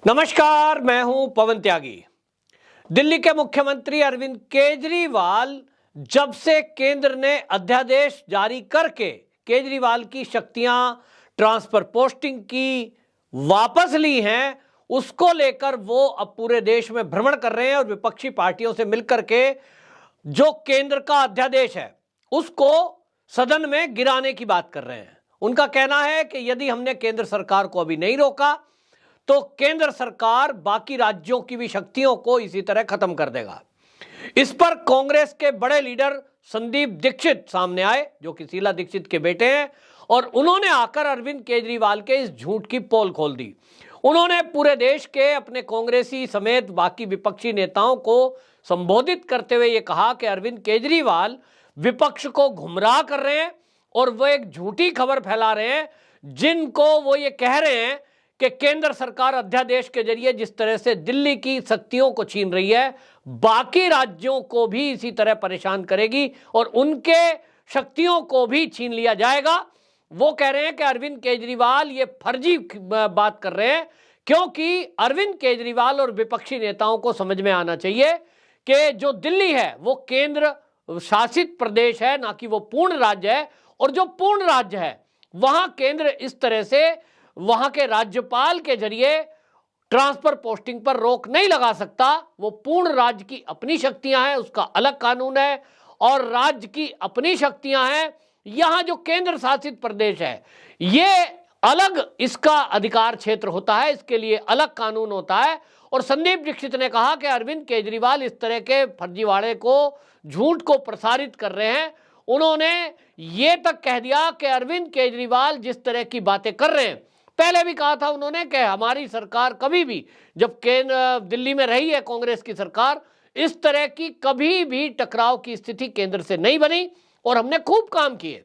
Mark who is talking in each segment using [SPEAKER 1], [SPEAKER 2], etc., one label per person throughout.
[SPEAKER 1] नमस्कार, मैं हूं पवन त्यागी। दिल्ली के मुख्यमंत्री अरविंद केजरीवाल जब से केंद्र ने अध्यादेश जारी करके केजरीवाल की शक्तियां ट्रांसफर पोस्टिंग की वापस ली हैं, उसको लेकर वो अब पूरे देश में भ्रमण कर रहे हैं और विपक्षी पार्टियों से मिलकर के जो केंद्र का अध्यादेश है उसको सदन में गिराने की बात कर रहे हैं। उनका कहना है कि यदि हमने केंद्र सरकार को अभी नहीं रोका तो केंद्र सरकार बाकी राज्यों की भी शक्तियों को इसी तरह खत्म कर देगा। इस पर कांग्रेस के बड़े लीडर संदीप दीक्षित सामने आए, जो कि शीला दीक्षित के बेटे हैं, और उन्होंने आकर अरविंद केजरीवाल के इस झूठ की पोल खोल दी। उन्होंने पूरे देश के अपने कांग्रेसी समेत बाकी विपक्षी नेताओं को संबोधित करते हुए यह कहा कि अरविंद केजरीवाल विपक्ष को गुमराह कर रहे हैं और वो एक झूठी खबर फैला रहे हैं, जिनको वो ये कह रहे हैं कि केंद्र सरकार अध्यादेश के जरिए जिस तरह से दिल्ली की शक्तियों को छीन रही है, बाकी राज्यों को भी इसी तरह परेशान करेगी और उनके शक्तियों को भी छीन लिया जाएगा। वो कह रहे हैं कि अरविंद केजरीवाल ये फर्जी बात कर रहे हैं, क्योंकि अरविंद केजरीवाल और विपक्षी नेताओं को समझ में आना चाहिए कि जो दिल्ली है वो केंद्र शासित प्रदेश है, ना कि वो पूर्ण राज्य है। और जो पूर्ण राज्य है वहां केंद्र इस तरह से वहां के राज्यपाल के जरिए ट्रांसफर पोस्टिंग पर रोक नहीं लगा सकता। वो पूर्ण राज्य की अपनी शक्तियां हैं, उसका अलग कानून है, और राज्य की अपनी शक्तियां हैं। यहां जो केंद्र शासित प्रदेश है ये अलग इसका अधिकार क्षेत्र होता है, इसके लिए अलग कानून होता है। और संदीप दीक्षित ने कहा कि अरविंद केजरीवाल इस तरह के फर्जीवाड़े को, झूठ को प्रसारित कर रहे हैं। उन्होंने ये तक कह दिया कि अरविंद केजरीवाल जिस तरह की बातें कर रहे हैं, पहले भी कहा था उन्होंने कि हमारी सरकार कभी भी, जब दिल्ली में रही है कांग्रेस की सरकार, इस तरह की कभी भी टकराव की स्थिति केंद्र से नहीं बनी और हमने खूब काम किए।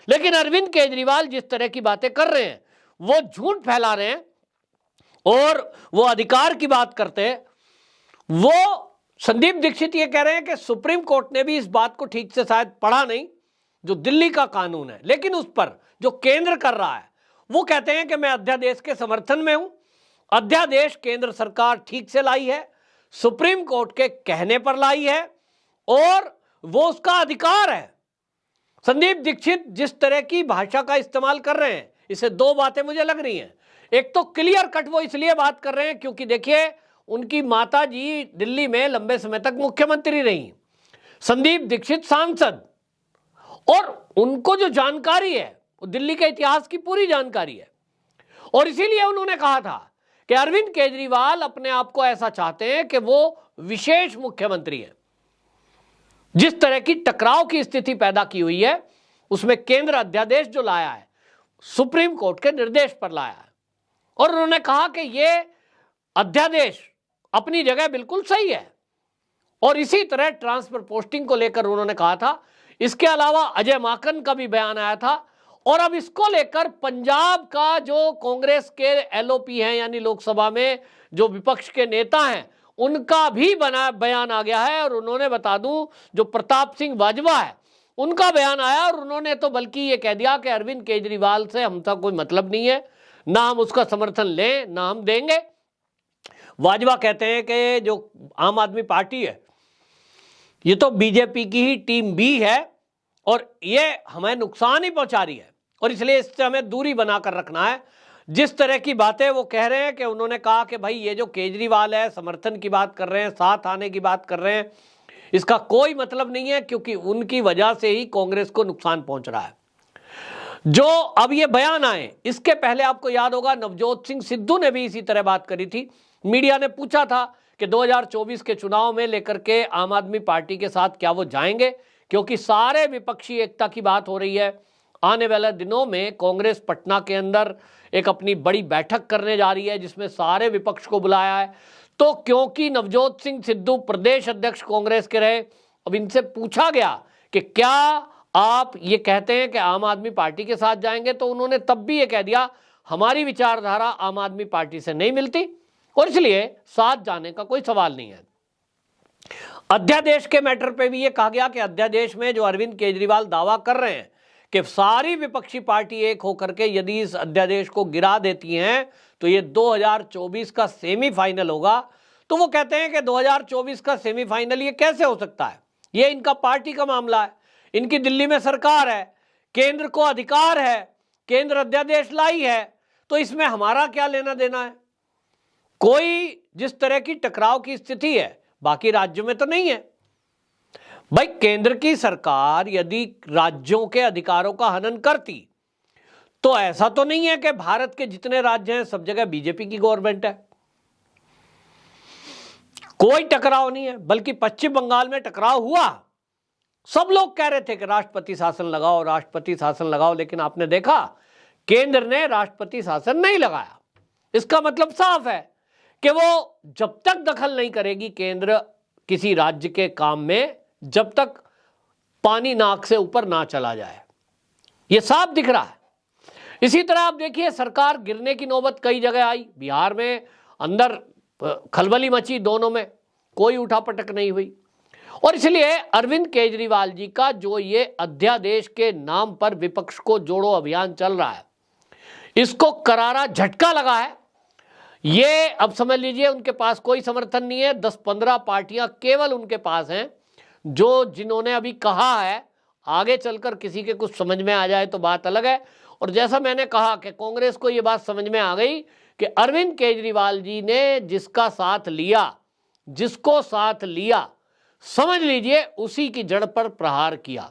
[SPEAKER 1] लेकिन अरविंद केजरीवाल जिस तरह की बातें कर रहे हैं वो झूठ फैला रहे हैं और वो अधिकार की बात करते हैं। वो संदीप दीक्षित ये कह रहे हैं कि सुप्रीम कोर्ट ने भी इस बात को ठीक से शायद पढ़ा नहीं, जो दिल्ली का कानून है, लेकिन उस पर जो केंद्र कर रहा है वो कहते हैं कि मैं अध्यादेश के समर्थन में हूं। अध्यादेश केंद्र सरकार ठीक से लाई है, सुप्रीम कोर्ट के कहने पर लाई है और वो उसका अधिकार है। संदीप दीक्षित जिस तरह की भाषा का इस्तेमाल कर रहे हैं, इससे दो बातें मुझे लग रही हैं। एक तो क्लियर कट वो इसलिए बात कर रहे हैं क्योंकि देखिए उनकी माता जी दिल्ली में लंबे समय तक मुख्यमंत्री रही, संदीप दीक्षित सांसद, और उनको जो जानकारी है वो दिल्ली के इतिहास की पूरी जानकारी है। और इसीलिए उन्होंने कहा था कि अरविंद केजरीवाल अपने आप को ऐसा चाहते हैं कि वो विशेष मुख्यमंत्री है। जिस तरह की टकराव की स्थिति पैदा की हुई है उसमें केंद्र अध्यादेश जो लाया है सुप्रीम कोर्ट के निर्देश पर लाया है, और उन्होंने कहा कि ये अध्यादेश अपनी जगह बिल्कुल सही है। और इसी तरह ट्रांसफर पोस्टिंग को लेकर उन्होंने कहा था। इसके अलावा अजय माकन का भी बयान आया था, और अब इसको लेकर पंजाब का जो कांग्रेस के एलओपी हैं, यानी लोकसभा में जो विपक्ष के नेता हैं, उनका भी बयान आ गया है। और उन्होंने, बता दूं, जो प्रताप सिंह बाजवा है उनका बयान आया, और उन्होंने तो बल्कि ये कह दिया कि अरविंद केजरीवाल से हमका कोई मतलब नहीं है, ना हम उसका समर्थन लें ना हम देंगे। बाजवा कहते हैं कि जो आम आदमी पार्टी है ये तो बीजेपी की ही टीम बी है और ये हमें नुकसान ही पहुंचा रही है, और इसलिए इससे हमें दूरी बनाकर रखना है। जिस तरह की बातें वो कह रहे हैं कि उन्होंने कहा कि भाई ये जो केजरीवाल है समर्थन की बात कर रहे हैं, साथ आने की बात कर रहे हैं, इसका कोई मतलब नहीं है, क्योंकि उनकी वजह से ही कांग्रेस को नुकसान पहुंच रहा है। जो अब ये बयान आए, इसके पहले आपको याद होगा नवजोत सिंह सिद्धू ने भी इसी तरह बात करी थी। मीडिया ने पूछा था कि 2024 के चुनाव में लेकर के आम आदमी पार्टी के साथ क्या वो जाएंगे, क्योंकि सारे विपक्षी एकता की बात हो रही है। आने वाले दिनों में कांग्रेस पटना के अंदर एक अपनी बड़ी बैठक करने जा रही है जिसमें सारे विपक्ष को बुलाया है। तो क्योंकि नवजोत सिंह सिद्धू प्रदेश अध्यक्ष कांग्रेस के रहे, अब इनसे पूछा गया कि क्या आप ये कहते हैं कि आम आदमी पार्टी के साथ जाएंगे, तो उन्होंने तब भी ये कह दिया हमारी विचारधारा आम आदमी पार्टी से नहीं मिलती और इसलिए साथ जाने का कोई सवाल नहीं है। अध्यादेश के मैटर पे भी ये कहा गया कि अध्यादेश में जो अरविंद केजरीवाल दावा कर रहे हैं कि सारी विपक्षी पार्टी एक होकर के यदि इस अध्यादेश को गिरा देती हैं तो ये 2024 का सेमीफाइनल होगा। तो वो कहते हैं कि 2024 का सेमीफाइनल ये कैसे हो सकता है, ये इनका पार्टी का मामला है, इनकी दिल्ली में सरकार है, केंद्र को अधिकार है, केंद्र अध्यादेश लाई है, तो इसमें हमारा क्या लेना देना है। कोई जिस तरह की टकराव की स्थिति है बाकी राज्यों में तो नहीं है। भाई केंद्र की सरकार यदि राज्यों के अधिकारों का हनन करती तो ऐसा तो नहीं है कि भारत के जितने राज्य हैं सब जगह बीजेपी की गवर्नमेंट है, कोई टकराव नहीं है। बल्कि पश्चिम बंगाल में टकराव हुआ, सब लोग कह रहे थे कि राष्ट्रपति शासन लगाओ, राष्ट्रपति शासन लगाओ, लेकिन आपने देखा केंद्र ने राष्ट्रपति शासन नहीं लगाया। इसका मतलब साफ है कि वो जब तक दखल नहीं करेगी केंद्र किसी राज्य के काम में, जब तक पानी नाक से ऊपर ना चला जाए, ये साफ दिख रहा है। इसी तरह आप देखिए सरकार गिरने की नौबत कई जगह आई, बिहार में अंदर खलबली मची, दोनों में कोई उठापटक नहीं हुई। और इसलिए अरविंद केजरीवाल जी का जो ये अध्यादेश के नाम पर विपक्ष को जोड़ो अभियान चल रहा है, इसको करारा झटका लगा है। ये अब समझ लीजिए उनके पास कोई समर्थन नहीं है, 10-15 पार्टियां केवल उनके पास हैं जो जिन्होंने अभी कहा है, आगे चलकर किसी के कुछ समझ में आ जाए तो बात अलग है। और जैसा मैंने कहा कि कांग्रेस को ये बात समझ में आ गई कि अरविंद केजरीवाल जी ने जिसका साथ लिया, जिसको साथ लिया, समझ लीजिए उसी की जड़ पर प्रहार किया।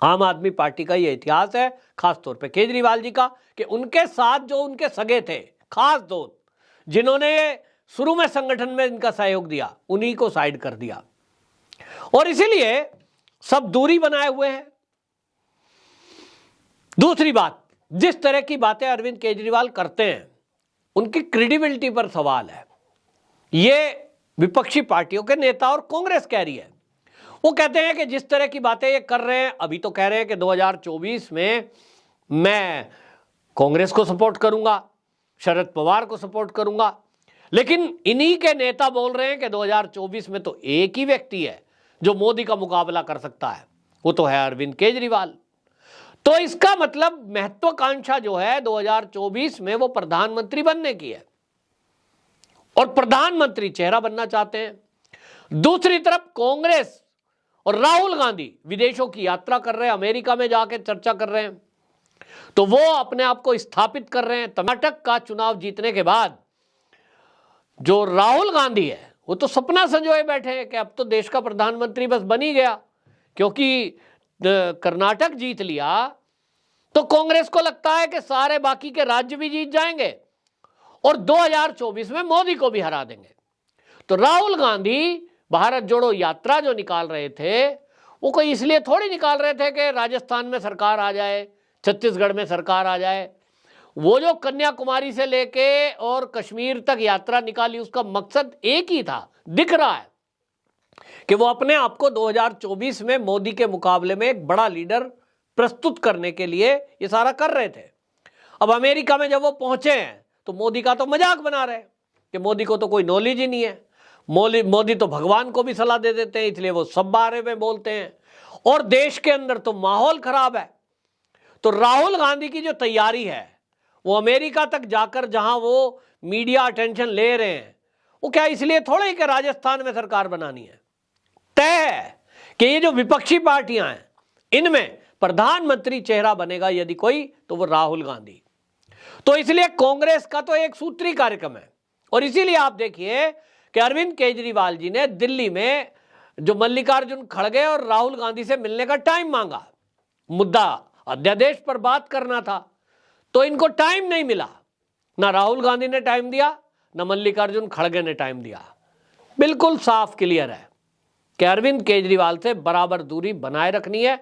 [SPEAKER 1] आम आदमी पार्टी का ये इतिहास है, खासतौर पे केजरीवाल जी का, कि उनके साथ जो उनके सगे थे, खास दोस्त, जिन्होंने शुरू में संगठन में इनका सहयोग दिया, उन्हीं को साइड कर दिया। और इसीलिए सब दूरी बनाए हुए हैं। दूसरी बात, जिस तरह की बातें अरविंद केजरीवाल करते हैं उनकी क्रेडिबिलिटी पर सवाल है। ये विपक्षी पार्टियों के नेता और कांग्रेस कह रही है। वो कहते हैं कि जिस तरह की बातें ये कर रहे हैं, अभी तो कह रहे हैं कि 2024 में मैं कांग्रेस को सपोर्ट करूंगा, शरद पवार को सपोर्ट करूंगा, लेकिन इन्हीं के नेता बोल रहे हैं कि 2024 में तो एक ही व्यक्ति है जो मोदी का मुकाबला कर सकता है, वो तो है अरविंद केजरीवाल। तो इसका मतलब महत्वाकांक्षा जो है 2024 में वो प्रधानमंत्री बनने की है और प्रधानमंत्री चेहरा बनना चाहते हैं। दूसरी तरफ कांग्रेस और राहुल गांधी विदेशों की यात्रा कर रहे हैं, अमेरिका में जाकर चर्चा कर रहे हैं, तो वो अपने आप को स्थापित कर रहे हैं। कर्नाटक का चुनाव जीतने के बाद जो राहुल गांधी है वो तो सपना संजोए बैठे हैं कि अब तो देश का प्रधानमंत्री बस बन ही गया, क्योंकि कर्नाटक जीत लिया तो कांग्रेस को लगता है कि सारे बाकी के राज्य भी जीत जाएंगे और 2024 में मोदी को भी हरा देंगे। तो राहुल गांधी भारत जोड़ो यात्रा जो निकाल रहे थे वो कोई इसलिए थोड़ी निकाल रहे थे कि राजस्थान में सरकार आ जाए, छत्तीसगढ़ में सरकार आ जाए। वो जो कन्याकुमारी से लेके और कश्मीर तक यात्रा निकाली उसका मकसद एक ही था, दिख रहा है कि वो अपने आप को 2024 में मोदी के मुकाबले में एक बड़ा लीडर प्रस्तुत करने के लिए ये सारा कर रहे थे। अब अमेरिका में जब वो पहुंचे हैं तो मोदी का तो मजाक बना रहे कि मोदी को तो कोई नॉलेज ही नहीं है, मोदी तो भगवान को भी सलाह दे देते हैं, इसलिए वो सब बारे में बोलते हैं और देश के अंदर तो माहौल खराब है। तो राहुल गांधी की जो तैयारी है वो अमेरिका तक जाकर जहां वो मीडिया अटेंशन ले रहे हैं, वो क्या इसलिए थोड़ा ही कि राजस्थान में सरकार बनानी है। तय है कि ये जो विपक्षी पार्टियां हैं इनमें प्रधानमंत्री चेहरा बनेगा यदि कोई तो वो राहुल गांधी। तो इसलिए कांग्रेस का तो एक सूत्री कार्यक्रम है और इसीलिए आप देखिए कि अरविंद केजरीवाल जी ने दिल्ली में जो मल्लिकार्जुन खड़गे और राहुल गांधी से मिलने का टाइम मांगा। मुद्दा अध्यादेश पर बात करना था तो इनको टाइम नहीं मिला, ना राहुल गांधी ने टाइम दिया ना मल्लिकार्जुन खड़गे ने टाइम दिया। बिल्कुल साफ क्लियर है कि अरविंद केजरीवाल से बराबर दूरी बनाए रखनी है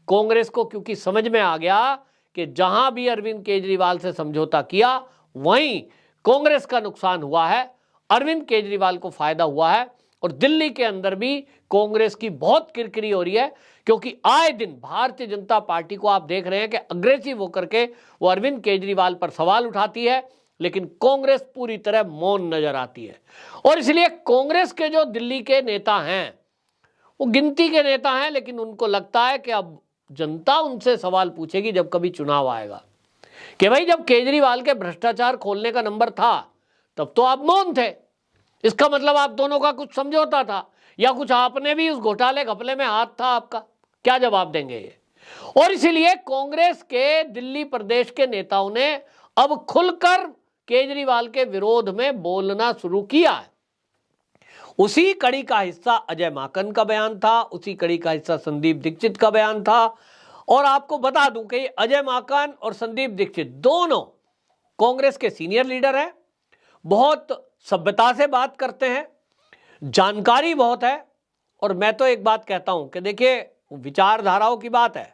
[SPEAKER 1] कांग्रेस को, क्योंकि समझ में आ गया कि जहां भी अरविंद केजरीवाल से समझौता किया वहीं कांग्रेस का नुकसान हुआ है, अरविंद केजरीवाल को फायदा हुआ है। और दिल्ली के अंदर भी कांग्रेस की बहुत किरकिरी हो रही है, क्योंकि आए दिन भारतीय जनता पार्टी को आप देख रहे हैं कि अग्रेसिव होकर के वो अरविंद केजरीवाल पर सवाल उठाती है, लेकिन कांग्रेस पूरी तरह मौन नजर आती है। और इसलिए कांग्रेस के जो दिल्ली के नेता हैं वो गिनती के नेता हैं, लेकिन उनको लगता है कि अब जनता उनसे सवाल पूछेगी जब कभी चुनाव आएगा, कि भाई जब केजरीवाल के भ्रष्टाचार खोलने का नंबर था तब तो आप मौन थे। इसका मतलब आप दोनों का कुछ समझौता था, या कुछ आपने भी उस घोटाले घपले में हाथ था आपका। क्या जवाब देंगे ये? और इसीलिए कांग्रेस के दिल्ली प्रदेश के नेताओं ने अब खुलकर केजरीवाल के विरोध में बोलना शुरू किया है। उसी कड़ी का हिस्सा अजय माकन का बयान था, उसी कड़ी का हिस्सा संदीप दीक्षित का बयान था। और आपको बता दूं कि अजय माकन और संदीप दीक्षित दोनों कांग्रेस के सीनियर लीडर हैं, बहुत सभ्यता से बात करते हैं, जानकारी बहुत है। और मैं तो एक बात कहता हूं कि देखिए, विचारधाराओं की बात है,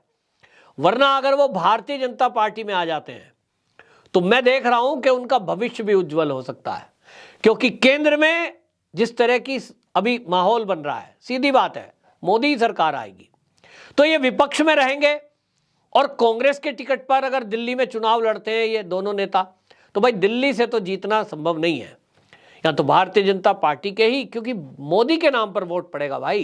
[SPEAKER 1] वरना अगर वो भारतीय जनता पार्टी में आ जाते हैं तो मैं देख रहा हूं कि उनका भविष्य भी उज्जवल हो सकता है। क्योंकि केंद्र में जिस तरह की अभी माहौल बन रहा है, सीधी बात है, मोदी सरकार आएगी तो ये विपक्ष में रहेंगे। और कांग्रेस के टिकट पर अगर दिल्ली में चुनाव लड़ते हैं ये दोनों नेता, तो भाई दिल्ली से तो जीतना संभव नहीं है, या तो भारतीय जनता पार्टी के ही, क्योंकि मोदी के नाम पर वोट पड़ेगा भाई।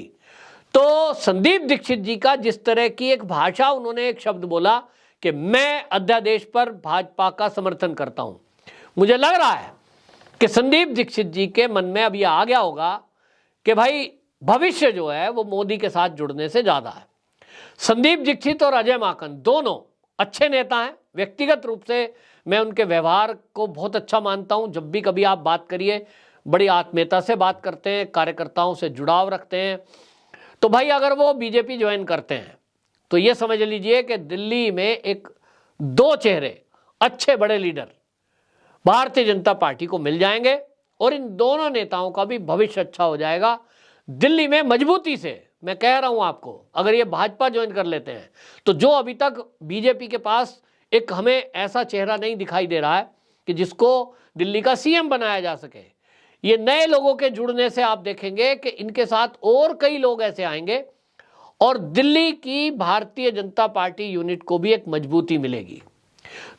[SPEAKER 1] तो संदीप दीक्षित जी का जिस तरह की एक भाषा, उन्होंने एक शब्द बोला कि मैं अध्यादेश पर भाजपा का समर्थन करता हूं, मुझे लग रहा है कि संदीप दीक्षित जी के मन में अब यह आ गया होगा कि भाई भविष्य जो है वो मोदी के साथ जुड़ने से ज्यादा है। संदीप दीक्षित और अजय माकन दोनों अच्छे नेता हैं, व्यक्तिगत रूप से मैं उनके व्यवहार को बहुत अच्छा मानता हूं। जब भी कभी आप बात करिए, बड़ी आत्मीयता से बात करते हैं, कार्यकर्ताओं से जुड़ाव रखते हैं। तो भाई अगर वो बीजेपी ज्वाइन करते हैं तो ये समझ लीजिए कि दिल्ली में एक दो चेहरे, अच्छे बड़े लीडर भारतीय जनता पार्टी को मिल जाएंगे और इन दोनों नेताओं का भी भविष्य अच्छा हो जाएगा। दिल्ली में मजबूती से मैं कह रहा हूं आपको, अगर ये भाजपा ज्वाइन कर लेते हैं तो जो अभी तक बीजेपी के पास एक हमें ऐसा चेहरा नहीं दिखाई दे रहा है कि जिसको दिल्ली का सीएम बनाया जा सके, ये नए लोगों के जुड़ने से आप देखेंगे कि इनके साथ और कई लोग ऐसे आएंगे और दिल्ली की भारतीय जनता पार्टी यूनिट को भी एक मजबूती मिलेगी।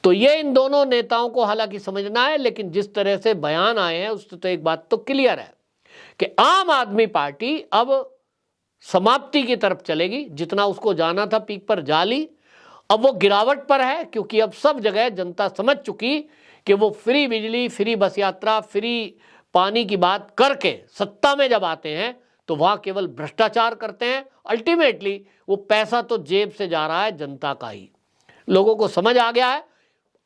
[SPEAKER 1] तो ये इन दोनों नेताओं को हालांकि समझना है, लेकिन जिस तरह से बयान आए हैं उससे तो एक बात तो क्लियर है कि आम आदमी पार्टी अब समाप्ति की तरफ चलेगी। जितना उसको जाना था पीक पर जा ली, अब वो गिरावट पर है, क्योंकि अब सब जगह जनता समझ चुकी कि वो फ्री बिजली, फ्री बस यात्रा, फ्री पानी की बात करके सत्ता में जब आते हैं तो वहां केवल भ्रष्टाचार करते हैं। अल्टीमेटली वो पैसा तो जेब से जा रहा है जनता का ही। लोगों को समझ आ गया है,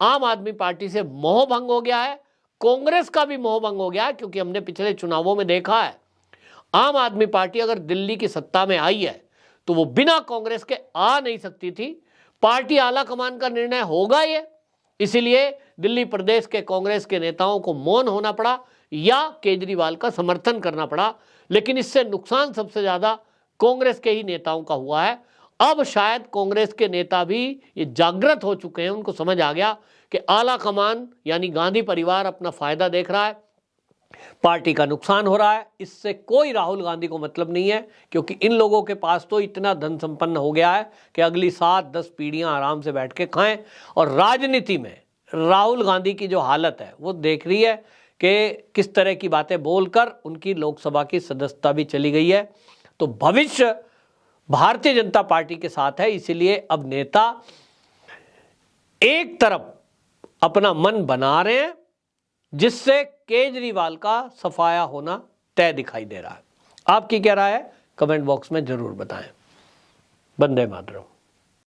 [SPEAKER 1] आम आदमी पार्टी से मोह भंग हो गया है, कांग्रेस का भी मोह भंग हो गया है। क्योंकि हमने पिछले चुनावों में देखा है, आम आदमी पार्टी अगर दिल्ली की सत्ता में आई है तो वो बिना कांग्रेस के आ नहीं सकती थी। पार्टी आला कमान का निर्णय होगा ये, इसीलिए दिल्ली प्रदेश के कांग्रेस के नेताओं को मौन होना पड़ा या केजरीवाल का समर्थन करना पड़ा। लेकिन इससे नुकसान सबसे ज्यादा कांग्रेस के ही नेताओं का हुआ है। अब शायद कांग्रेस के नेता भी ये जागृत हो चुके हैं, उनको समझ आ गया कि आला कमान यानी गांधी परिवार अपना फायदा देख रहा है, पार्टी का नुकसान हो रहा है। इससे कोई राहुल गांधी को मतलब नहीं है, क्योंकि इन लोगों के पास तो इतना धन संपन्न हो गया है कि अगली 7-10 पीढ़ियां आराम से बैठ के खाएं। और राजनीति में राहुल गांधी की जो हालत है वो देख रही है कि किस तरह की बातें बोलकर उनकी लोकसभा की सदस्यता भी चली गई है। तो भविष्य भारतीय जनता पार्टी के साथ है, इसीलिए अब नेता एक तरफ अपना मन बना रहे हैं, जिससे केजरीवाल का सफाया होना तय दिखाई दे रहा है। आपकी क्या राय है? कमेंट बॉक्स में जरूर बताएं। वंदे मातरम।